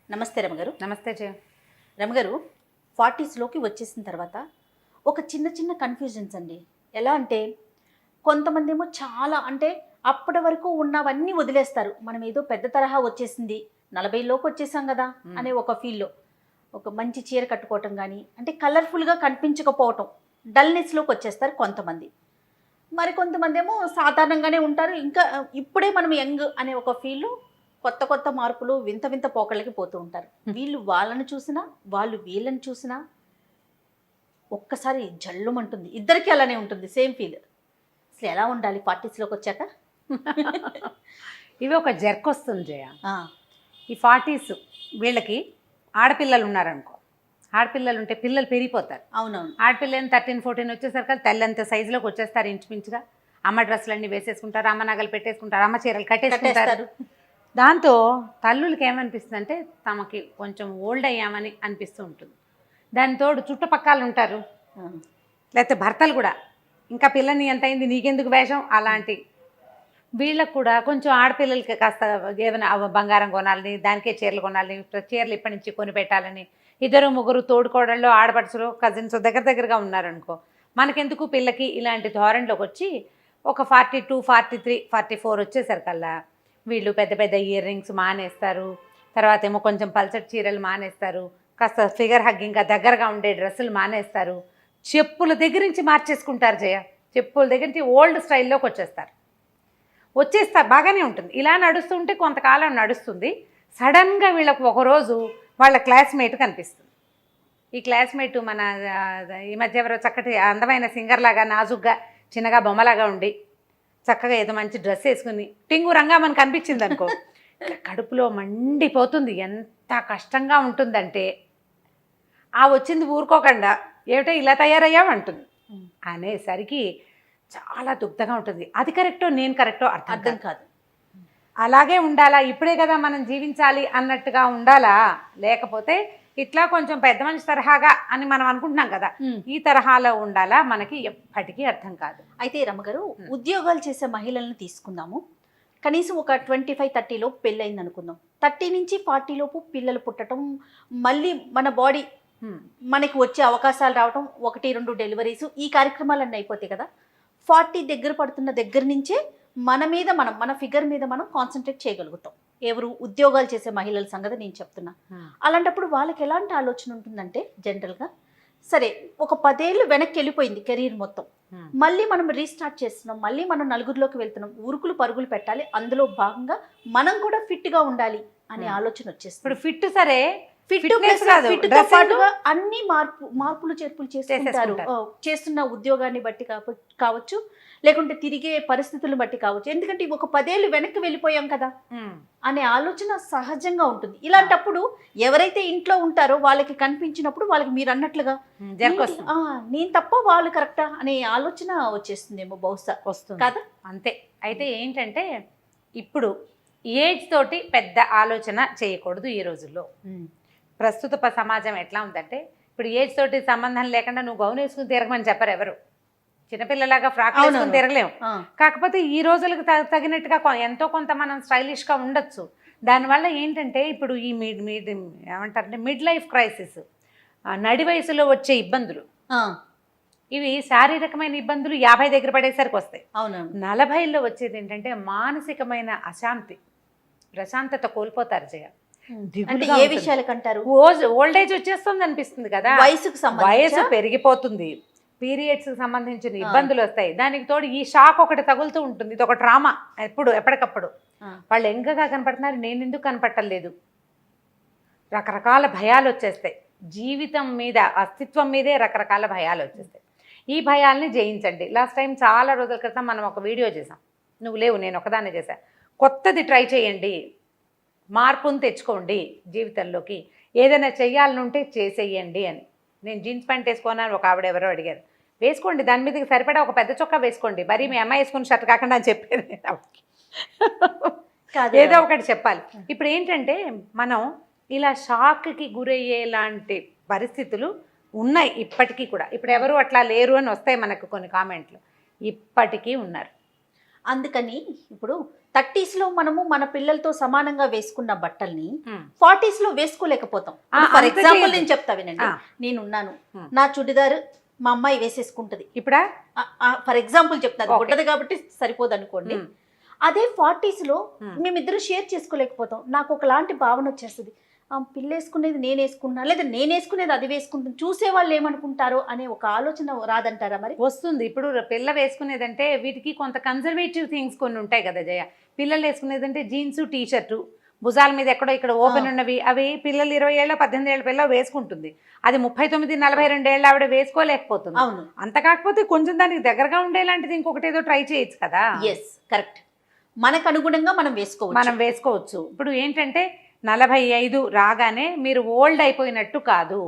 నమస్తే రమగారు. నమస్తే జయ. రమగారు, 40స్లోకి వచ్చేసిన తర్వాత ఒక చిన్న చిన్న కన్ఫ్యూజన్స్ అండి. ఎలా అంటే కొంతమంది ఏమో చాలా అంటే అప్పటి వరకు ఉన్నవన్నీ వదిలేస్తారు. మనం ఏదో పెద్ద తరహా వచ్చేసింది, 40లోకి వచ్చేసాం కదా అనే ఒక ఫీల్లో ఒక మంచి చీర కట్టుకోవటం కానీ అంటే కలర్ఫుల్గా కనిపించకపోవటం, డల్నెస్లోకి వచ్చేస్తారు కొంతమంది. మరి కొంతమంది ఏమో సాధారణంగానే ఉంటారు. ఇంకా ఇప్పుడే మనం యంగ్ అనే ఒక ఫీల్, కొత్త కొత్త మార్పులు, వింత వింత పోకళ్ళకి పోతూ ఉంటారు. వీళ్ళు వాళ్ళని చూసినా వాళ్ళు వీళ్ళని చూసినా ఒక్కసారి జల్లుమంటుంది. ఇద్దరికి అలానే ఉంటుంది, సేమ్ ఫీల్. అసలు ఎలా ఉండాలి 40స్లోకి వచ్చాక? ఇవి ఒక జర్క్ వస్తుంది జయ. ఈ 40s వీళ్ళకి ఆడపిల్లలు ఉన్నారనుకో, ఆడపిల్లలు ఉంటే పిల్లలు పెరిగిపోతారు. అవునవును. ఆడపిల్లని 13-14 వచ్చేసరికి తెల్లంత సైజులోకి వచ్చేస్తారు ఇంచుమించుగా. అమ్మ డ్రెస్సులన్నీ వేసేసుకుంటారు, అమ్మ నగలు పెట్టేసుకుంటారు, అమ్మ చీరలు కట్టేసుకుంటారు. దాంతో తల్లులకి ఏమనిపిస్తుంది అంటే తమకి కొంచెం ఓల్డ్ అయ్యామని అనిపిస్తూ ఉంటుంది. దాని తోడు చుట్టుపక్కల ఉంటారు, లేకపోతే భర్తలు కూడా ఇంకా పిల్లని ఎంత అయింది నీకెందుకు వేషం అలాంటి. వీళ్ళకు కూడా కొంచెం ఆడపిల్లలకి కాస్త ఏమైనా బంగారం కొనాలని, దానికే చీరలు కొనాలని, చీరలు ఇప్పటి నుంచి కొని పెట్టాలని, ఇద్దరు ముగ్గురు తోడుకోడళ్ళు ఆడపడుచులు కజిన్స్ దగ్గరగా ఉన్నారనుకో, మనకెందుకు పిల్లకి ఇలాంటి ధోరణిలోకి వచ్చి ఒక 42, 43, 44 వచ్చేసరికల్లా వీళ్ళు పెద్ద పెద్ద ఇయర్ రింగ్స్ మానేస్తారు. తర్వాత ఏమో కొంచెం పల్చటి చీరలు మానేస్తారు, కాస్త ఫిగర్ హగ్గింగ్గా దగ్గరగా ఉండే డ్రెస్సులు మానేస్తారు, చెప్పుల దగ్గర నుంచి మార్చేసుకుంటారు జయ. చెప్పుల దగ్గర నుంచి ఓల్డ్ స్టైల్లోకి వచ్చేస్తారు. బాగానే ఉంటుంది, ఇలా నడుస్తుంటే కొంతకాలం నడుస్తుంది. సడన్గా వీళ్ళకు ఒకరోజు వాళ్ళ క్లాస్మేట్ కనిపిస్తుంది. ఈ క్లాస్మేట్ మన ఈ మధ్య ఎవరో చక్కటి అందమైన సింగర్లాగా నాజుగ్గా చిన్నగా బొమ్మలాగా ఉండి చక్కగా ఏదో మంచి డ్రెస్ వేసుకుని టింగురంగా మనకు అనిపించింది అనుకో, కడుపులో మండిపోతుంది. ఎంత కష్టంగా ఉంటుందంటే ఆ వచ్చింది ఊరుకోకుండా ఏమిటో ఇలా తయారయ్యామంటుంది అనేసరికి చాలా దుగ్ధగా ఉంటుంది. అది కరెక్టో నేను కరెక్టో అర్థం కాదు. అలాగే ఉండాలా, ఇప్పుడే కదా మనం జీవించాలి అన్నట్టుగా ఉండాలా, లేకపోతే ఇట్లా కొంచెం పెద్ద మనిషి తరహాగా అని మనం అనుకుంటున్నాం కదా, ఈ తరహాలో ఉండాలా, మనకి ఎప్పటికీ అర్థం కాదు. అయితే రమ్మగారు, ఉద్యోగాలు చేసే మహిళలను తీసుకుందాము. కనీసం ఒక 25-30 లోపు పెళ్ళయింది అనుకుందాం. 30 నుంచి 40 లోపు పిల్లలు పుట్టడం, మళ్ళీ మన బాడీ మనకి వచ్చే అవకాశాలు రావటం, 1-2 డెలివరీస్, ఈ కార్యక్రమాలన్నీ అయిపోతాయి కదా. 40 దగ్గర పడుతున్న దగ్గర నుంచే మన ఫిగర్ మీద మనం కాన్సన్ట్రేట్ చేయగలుగుతాం. ఎవరు ఉద్యోగాలు చేసే మహిళల సంగతి నేను చెప్తున్నా. అలాంటప్పుడు వాళ్ళకి ఎలాంటి ఆలోచన ఉంటుందంటే, జనరల్గా సరే ఒక 10 ఏళ్ళు వెనక్కి వెళ్ళిపోయింది కెరీర్ మొత్తం, మళ్ళీ మనం రీస్టార్ట్ చేస్తున్నాం, మళ్ళీ మనం నలుగురిలోకి వెళ్తున్నాం, ఉరుకులు పరుగులు పెట్టాలి, అందులో భాగంగా మనం కూడా ఫిట్గా ఉండాలి అనే ఆలోచన వచ్చేస్తుంది. ఇప్పుడు ఫిట్ సరే, అన్ని మార్పులు చేర్పులు చేస్తుంటారు. చేస్తున్న ఉద్యోగాన్ని బట్టి కావచ్చు, లేకుంటే తిరిగే పరిస్థితులను బట్టి కావచ్చు. ఎందుకంటే ఒక 10 ఏళ్ళు వెనక్కి వెళ్ళిపోయాం కదా అనే ఆలోచన సహజంగా ఉంటుంది. ఇలాంటప్పుడు ఎవరైతే ఇంట్లో ఉంటారో వాళ్ళకి కనిపించినప్పుడు వాళ్ళకి మీరు అన్నట్లుగా నేను తప్ప వాళ్ళు కరెక్టా అనే ఆలోచన వచ్చేస్తుందేమో, బహుశా వస్తుంది కదా. అంతే. అయితే ఏంటంటే ఇప్పుడు ఏజ్ తోటి పెద్ద ఆలోచన చేయకూడదు ఈ రోజుల్లో. ప్రస్తుత సమాజం ఎట్లా ఉందంటే, ఇప్పుడు ఏజ్ తోటి సంబంధం లేకుండా నువ్వు గౌన్ వేసుకుని తిరగమని చెప్పరు ఎవరు. చిన్నపిల్లలాగా ఫ్రాక్ వేసుకుని తిరగలేము. కాకపోతే ఈ రోజులకు తగినట్టుగా ఎంతో కొంత మనం స్టైలిష్గా ఉండొచ్చు. దానివల్ల ఏంటంటే ఇప్పుడు ఈ ఏమంటారంటే మిడ్ లైఫ్ క్రైసిస్, నడి వయసులో వచ్చే ఇబ్బందులు, ఇవి శారీరకమైన ఇబ్బందులు 50 దగ్గర పడేసరికి వస్తాయి. 40లో వచ్చేది ఏంటంటే మానసికమైన అశాంతి, ప్రశాంతత కోల్పోతారు జయ. ఏ విషయాలకంటారు? ఓల్డ్ ఏజ్ వచ్చేస్తుంది అనిపిస్తుంది కదా, వయసు పెరిగిపోతుంది, పీరియడ్స్కి సంబంధించిన ఇబ్బందులు వస్తాయి, దానికి తోడు ఈ షాక్ ఒకటి తగులుతూ ఉంటుంది. ఇది ఒక డ్రామా ఎప్పటికప్పుడు. వాళ్ళు ఎంగగా కనపడుతున్నారు, నేను ఎందుకు కనపట్టలేదు, రకరకాల భయాలు వచ్చేస్తాయి. జీవితం మీద, అస్తిత్వం మీదే రకరకాల భయాలు వచ్చేస్తాయి. ఈ భయాల్ని జయించండి. లాస్ట్ టైం చాలా రోజుల క్రితం మనం ఒక వీడియో చేసాం, నువ్వు లేవు, నేను ఒకదాన్ని చేశాను. కొత్తది ట్రై చేయండి, మార్పును తెచ్చుకోండి జీవితంలోకి, ఏదైనా చెయ్యాలనుంటే చేసేయండి అని. నేను జీన్స్ ప్యాంట్ వేసుకోనని ఒక ఆవిడ ఎవరో అడిగారు. వేసుకోండి, దాని మీదకి సరిపడా ఒక పెద్ద చొక్కా వేసుకోండి, మరీ మీ అమ్మాయి వేసుకుని షర్ట్ కాకుండా అని చెప్పేది ఏదో ఒకటి చెప్పాలి. ఇప్పుడు ఏంటంటే మనం ఇలా షాక్కి గురయ్యేలాంటి పరిస్థితులు ఉన్నాయి ఇప్పటికీ కూడా. ఇప్పుడు ఎవరు అట్లా లేరు అని వస్తాయి మనకు కొన్ని కామెంట్లు, ఇప్పటికీ ఉన్నారు. అందుకని ఇప్పుడు 30s లో మనము మన పిల్లలతో సమానంగా వేసుకున్న బట్టల్ని 40s లో వేసుకోలేకపోతాం. ఫర్ ఎగ్జాంపుల్ నేను చెప్తా వినండి, నేనున్నాను, నా చుడిదార్ మా అమ్మాయి వేసేసుకుంటది ఇప్పుడా, ఫర్ ఎగ్జాంపుల్ చెప్తాను, గుడ్డది కాబట్టి సరిపోదు అనుకోండి. అదే 40s లో మేమిద్దరు షేర్ చేసుకోలేకపోతాం. నాకు ఒకలాంటి భావన వచ్చేస్తుంది, పిల్ల వేసుకునేది నేను వేసుకున్నా, లేదా నేను వేసుకునేది అది వేసుకుంటాను, చూసే వాళ్ళు ఏమనుకుంటారో అనే ఒక ఆలోచన రాదంటారా? మరి వస్తుంది. ఇప్పుడు పిల్ల వేసుకునేదంటే వీటికి కొంత కన్జర్వేటివ్ థింగ్స్ కొన్ని ఉంటాయి కదా జయ. పిల్లలు వేసుకునేదంటే జీన్స్, టీ షర్టు, భుజాల మీద ఎక్కడో ఇక్కడ ఓపెన్ ఉన్నవి, అవి పిల్లలు 20 ఏళ్ళ 18 ఏళ్ళ పిల్ల వేసుకుంటుంది. అది 39, 42 ఏళ్ళ ఆవిడ వేసుకోలేకపోతుంది. అవును. అంత కాకపోతే కొంచెం దానికి దగ్గరగా ఉండేలాంటిది ఇంకొకటి ఏదో ట్రై చేయొచ్చు కదా. Yes, correct. మనకు అనుగుణంగా మనం వేసుకోవచ్చు. ఇప్పుడు ఏంటంటే 45 రాగానే మీరు ఓల్డ్ అయిపోయినట్టు కాదు.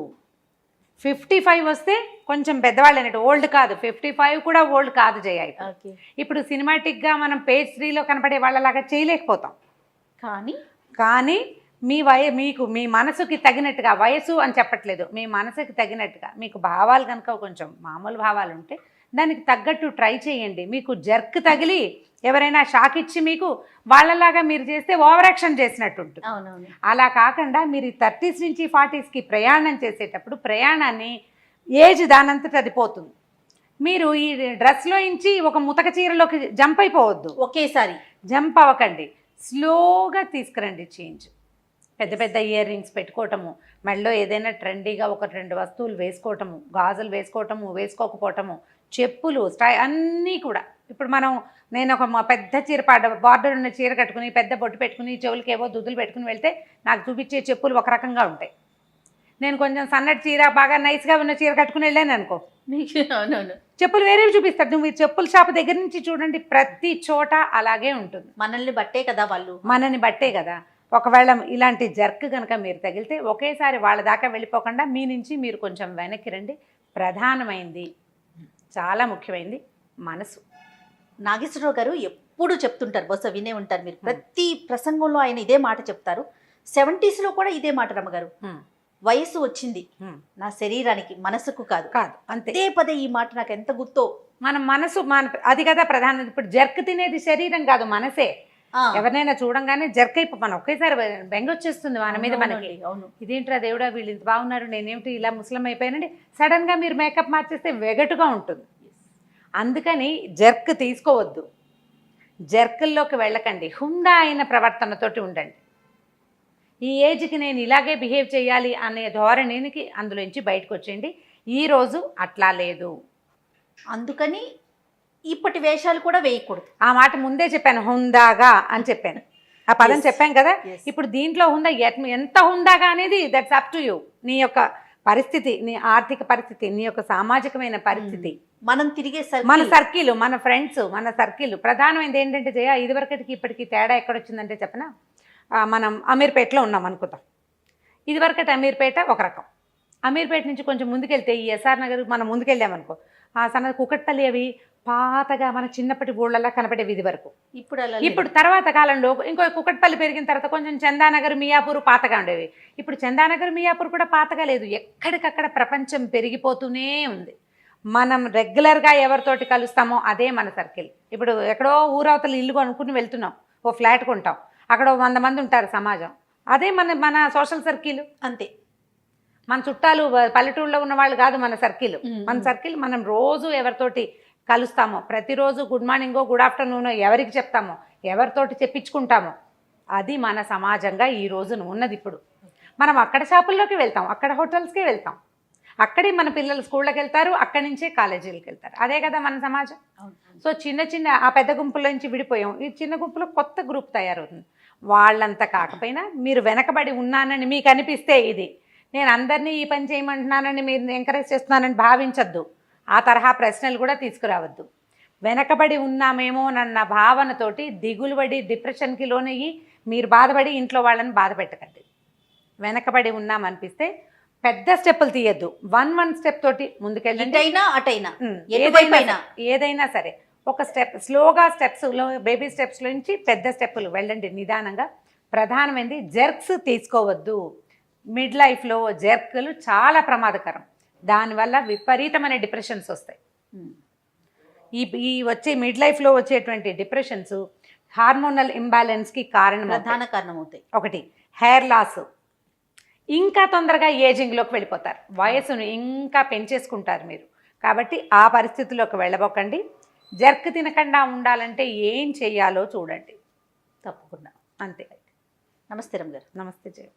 55 వస్తే కొంచెం పెద్దవాళ్ళు అన్నట్టు, ఓల్డ్ కాదు. 55 కూడా ఓల్డ్ కాదు జయ. ఇప్పుడు సినిమాటిక్గా మనం పేజ్ 3లో కనపడే వాళ్ళలాగా చేయలేకపోతాం. కానీ మీకు మీ మనసుకి తగినట్టుగా, వయసు అని చెప్పట్లేదు, మీ మనసుకి తగినట్టుగా మీకు భావాలు కనుక కొంచెం మామూలు భావాలు ఉంటే దానికి తగ్గట్టు ట్రై చేయండి. మీకు జర్క్ తగిలి ఎవరైనా షాక్ ఇచ్చి మీకు వాళ్ళలాగా మీరు చేస్తే ఓవర్ యాక్షన్ చేసినట్టు ఉంటుంది. అలా కాకుండా మీరు 30s నుంచి 40sకి ప్రయాణం చేసేటప్పుడు ప్రయాణాన్ని ఏజ్ దానంతట అది పోతుంది. మీరు ఈ డ్రెస్లో నుంచి ఒక ముతక చీరలోకి జంప్ అయిపోవద్దు, ఒకేసారి జంప్ అవ్వకండి, స్లోగా తీసుకురండి చేంజ్. పెద్ద పెద్ద ఇయర్ రింగ్స్ పెట్టుకోవటము, మెడలో ఏదైనా ట్రెండీగా 1-2 వస్తువులు వేసుకోవటము, గాజులు వేసుకోవటము, వేసుకోకపోవటము, చెప్పులు, అన్నీ కూడా. ఇప్పుడు నేను ఒక పెద్ద చీర బార్డర్ ఉన్న చీర కట్టుకుని పెద్ద బొట్టు పెట్టుకుని చెవులకి ఏవో దుద్దులు పెట్టుకుని వెళ్తే నాకు చూపించే చెప్పులు ఒక రకంగా ఉంటాయి. నేను కొంచెం సన్నటి చీర బాగా నైస్గా ఉన్న చీర కట్టుకుని వెళ్ళాను అనుకో, చెప్పులు వేరేవి చూపిస్తారు. నువ్వు చెప్పుల షాప్ దగ్గర నుంచి చూడండి, ప్రతి చోట అలాగే ఉంటుంది. మనల్ని బట్టే కదా. ఒకవేళ ఇలాంటి జర్క్ కనుక మీరు తగిలితే ఒకేసారి వాళ్ళ దాకా వెళ్ళిపోకుండా మీ నుంచి మీరు కొంచెం వెనక్కి రండి. ప్రధానమైంది, చాలా ముఖ్యమైనది మనసు. నాగేశ్వరరావు గారు ఎప్పుడు చెప్తుంటారు, బహుశా వినే ఉంటారు మీరు, ప్రతి ప్రసంగంలో ఆయన ఇదే మాట చెప్తారు. 70s లో కూడా ఇదే మాట రమ్మగారు, వయసు వచ్చింది నా శరీరానికి, మనసుకు కాదు అంతే పదే. ఈ మాట నాకు ఎంత గుర్తో. మన మనసు అది కదా ప్రధానం. ఇప్పుడు జర్క్ తినేది శరీరం కాదు, మనసే. ఎవరినైనా చూడంగానే జర్క్ అయిపో, మనం ఒకేసారి బెంగ వచ్చేస్తుంది మన మీద. మనకి ఇదేంట్రా దేవుడా, వీళ్ళు ఇంత బాగున్నారు, నేనేమిటి ఇలా ముస్లిం అయిపోయానండి. సడన్ గా మీరు మేకప్ మార్చేస్తే వెగటుగా ఉంటుంది. అందుకని జర్క్ తీసుకోవద్దు, జర్కుల్లోకి వెళ్ళకండి. హుందా అయిన ప్రవర్తనతోటి ఉండండి. ఈ ఏజ్కి నేను ఇలాగే బిహేవ్ చేయాలి అనే ధోరణికి అందులోంచి బయటకు వచ్చేయండి. ఈరోజు అట్లా లేదు, అందుకని ఇప్పటి వేషాలు కూడా వేయకూడదు. ఆ మాట ముందే చెప్పాను, హుందాగా అని చెప్పాను, ఆ పదం చెప్పాను కదా. ఇప్పుడు దీంట్లో హుందా ఎంత హుందాగా అనేది దట్స్ అప్ టు యూ. నీ యొక్క పరిస్థితి, నీ ఆర్థిక పరిస్థితి, నీ యొక్క సామాజికమైన పరిస్థితి, మనం తిరిగే మన సర్కిల్, మన ఫ్రెండ్స్, మన సర్కిల్. ప్రధానమైనది ఏంటంటే జయ, ఇదివరకటికి ఇప్పటికి తేడా ఎక్కడొచ్చిందంటే చెప్పనా, మనం అమీర్పేటలో ఉన్నాం అనుకుందాం. ఇదివరకటి అమీర్పేట ఒక రకం, అమీర్పేట నుంచి కొంచెం ముందుకెళ్తే ఈ ఎస్ఆర్ నగర్ మనం ముందుకెళ్ళామనుకో, సన్నది కుకట్పల్లి అవి పాతగా మన చిన్నప్పటి ఊళ్ళలా కనపడేవి ఇది వరకు. ఇప్పుడు తర్వాత కాలంలో ఇంకో కుకట్పల్లి పెరిగిన తర్వాత కొంచెం చందానగర్, మియాపూర్ పాతగా ఉండేవి. ఇప్పుడు చందానగర్, మియాపూర్ కూడా పాతగా లేదు, ఎక్కడికక్కడ ప్రపంచం పెరిగిపోతూనే ఉంది. మనం రెగ్యులర్గా ఎవరితోటి కలుస్తామో అదే మన సర్కిల్. ఇప్పుడు ఎక్కడో ఊరవతలు ఇల్లు కొనుక్కుని వెళ్తున్నాం, ఓ ఫ్లాట్ కొంటాం, అక్కడ 100 మంది ఉంటారు సమాజం, అదే మన సోషల్ సర్కిల్. అంతే, మన చుట్టాలు పల్లెటూళ్ళలో ఉన్న వాళ్ళు కాదు మన సర్కిల్. మన సర్కిల్ మనం రోజు ఎవరితోటి కలుస్తామో, ప్రతిరోజు గుడ్ మార్నింగో గుడ్ ఆఫ్టర్నూనో ఎవరికి చెప్తామో, ఎవరితోటి చెప్పించుకుంటామో, అది మన సమాజంగా ఈ రోజున ఉన్నది. ఇప్పుడు మనం అక్కడ షాపుల్లోకి వెళ్తాం, అక్కడ హోటల్స్కే వెళ్తాం, అక్కడే మన పిల్లలు స్కూళ్ళకి వెళ్తారు, అక్కడి నుంచే కాలేజీలకు వెళ్తారు. అదే కదా మన సమాజం. సో చిన్న ఆ పెద్ద గుంపుల నుంచి విడిపోయాం, ఈ చిన్న గుంపులో కొత్త గ్రూప్ తయారవుతుంది. వాళ్ళంతా కాకపోయినా మీరు వెనకబడి ఉన్నానని మీకు అనిపిస్తే, ఇది నేను అందరినీ ఈ పని చేయమంటున్నానని మీరు ఎంకరేజ్ చేస్తున్నానని భావించద్దు. ఆ తరహా ప్రశ్నలు కూడా తీసుకురావద్దు. వెనకబడి ఉన్నామేమోనన్న భావనతోటి దిగులుబడి డిప్రెషన్కి లోనయ్యి మీరు బాధపడి ఇంట్లో వాళ్ళని బాధ పెట్టకండి. వెనకబడి ఉన్నామనిపిస్తే పెద్ద స్టెప్పులు తీయద్దు, 1 స్టెప్ తోటి ముందుకెళ్ళండి. ఏదైనా సరే ఒక స్టెప్, స్లోగా స్టెప్స్లో, బేబీ స్టెప్స్లో నుంచి పెద్ద స్టెప్పులు వెళ్ళండి నిదానంగా. ప్రధానమైనది జర్క్స్ తీసుకోవద్దు. మిడ్ లైఫ్లో జర్క్లు చాలా ప్రమాదకరం, దానివల్ల విపరీతమైన డిప్రెషన్స్ వస్తాయి. ఈ వచ్చే మిడ్ లైఫ్లో వచ్చేటువంటి డిప్రెషన్స్ హార్మోనల్ ఇంబ్యాలెన్స్కి కారణం ప్రధాన కారణం అవుతాయి. ఒకటి హెయిర్ లాస్, ఇంకా తొందరగా ఏజింగ్లోకి వెళ్ళిపోతారు, వయసును ఇంకా పెంచేసుకుంటారు మీరు. కాబట్టి ఆ పరిస్థితుల్లోకి వెళ్ళబోకండి. జర్క్ తినకుండా ఉండాలంటే ఏం చెయ్యాలో చూడండి. తప్పకుండా. అంతే. నమస్తే రమ్య గారు. నమస్తే జయ.